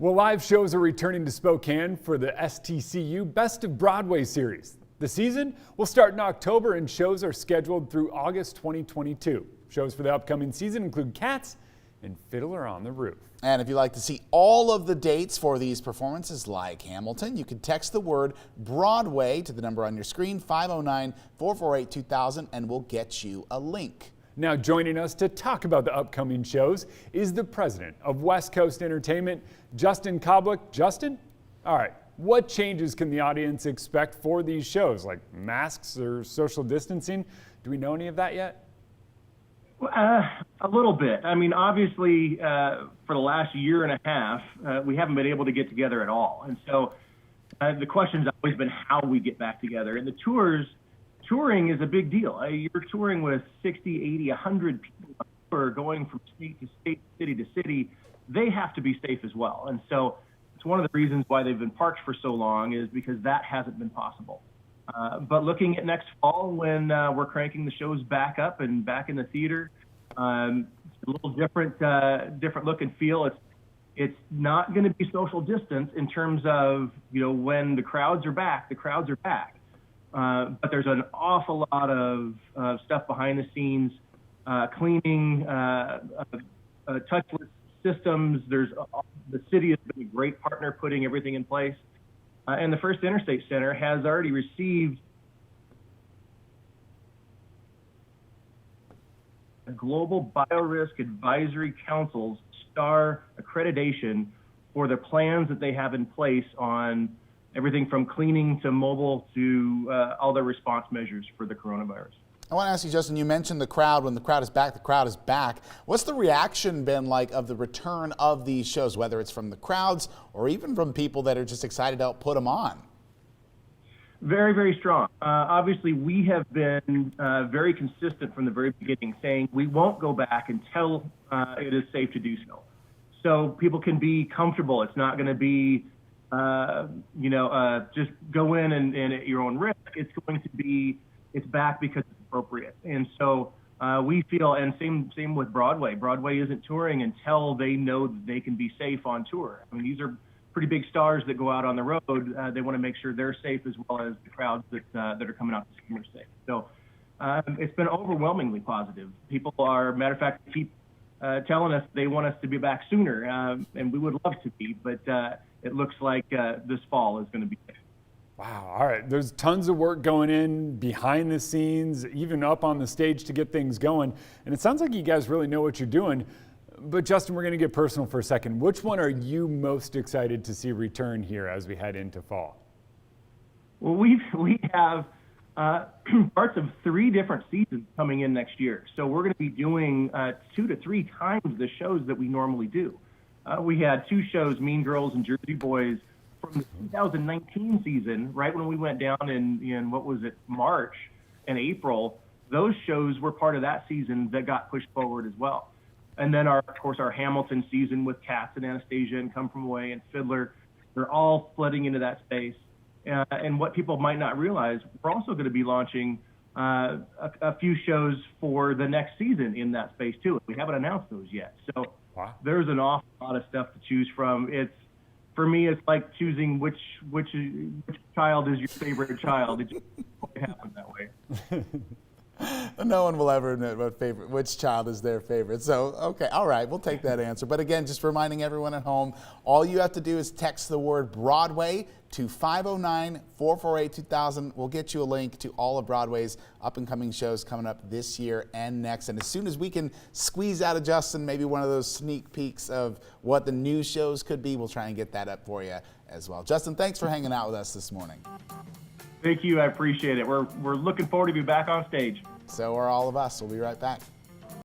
Well, live shows are returning to Spokane for the STCU Best of Broadway series. The season will start in October and shows are scheduled through August 2022. Shows for the upcoming season include Cats and Fiddler on the Roof. And if you'd like to see all of the dates for these performances like Hamilton, you can text the word Broadway to the number on your screen, 509-448-2000, and we'll get you a link. Now joining us to talk about the upcoming shows is the president of West Coast Entertainment, Justin Koblick. Justin, all right, what changes can the audience expect for these shows, like masks or social distancing? Do we know any of that yet? A little bit. I mean, obviously, for the last year and a half, we haven't been able to get together at all. And so the question's always been how we get back together. And touring is a big deal. You're touring with 60, 80, 100 people who are going from state to state, city to city. They have to be safe as well. And so it's one of the reasons why they've been parked for so long, is because that hasn't been possible. But looking at next fall, when we're cranking the shows back up and back in the theater, it's a little different look and feel. It's not going to be social distance in terms of, when the crowds are back, but there's an awful lot of stuff behind the scenes, cleaning, touchless systems. The city has been a great partner putting everything in place. And the First Interstate Center has already received a Global Biorisk Advisory Council's STAR accreditation for the plans that they have in place on everything from cleaning to mobile to all the response measures for the coronavirus. I want to ask you, Justin, you mentioned the crowd. When the crowd is back, the crowd is back. What's the reaction been like of the return of these shows, whether it's from the crowds or even from people that are just excited to help put them on? Very, very strong. Obviously, we have been very consistent from the very beginning, saying we won't go back until it is safe to do so. So people can be comfortable. It's not going to be, just go in and at your own risk. It's going to be, it's back because it's appropriate. And so we feel, and same with Broadway. Broadway isn't touring until they know that they can be safe on tour. I mean, these are pretty big stars that go out on the road. They want to make sure they're safe as well as the crowds that are coming out to see them are safe. So it's been overwhelmingly positive. People are, matter of fact, keep telling us they want us to be back sooner, and we would love to be, but it looks like this fall is going to be safe. Wow, all right. There's tons of work going in behind the scenes, even up on the stage to get things going. And it sounds like you guys really know what you're doing. But Justin, we're going to get personal for a second. Which one are you most excited to see return here as we head into fall? Well, we have parts of 3 different seasons coming in next year. So we're going to be doing 2 to 3 times the shows that we normally do. We had 2 shows, Mean Girls and Jersey Boys, from the 2019 season, right when we went down in what was it, March and April. Those shows were part of that season that got pushed forward as well. And then, of course, our Hamilton season with Cats and Anastasia and Come From Away and Fiddler, they're all flooding into that space. And what people might not realize, we're also going to be launching a few shows for the next season in that space too. We haven't announced those yet. So wow. There's an awful lot of stuff to choose from. For me, it's like choosing which child is your favorite child. It just happens that way. No one will ever know which child is their favorite. So, okay, all right, we'll take that answer. But again, just reminding everyone at home, all you have to do is text the word Broadway to 509-448-2000. We'll get you a link to all of Broadway's up-and-coming shows coming up this year and next. And as soon as we can squeeze out of Justin maybe one of those sneak peeks of what the new shows could be, we'll try and get that up for you as well. Justin, thanks for hanging out with us this morning. Thank you. I appreciate it. We're looking forward to be back on stage. So are all of us. We'll be right back.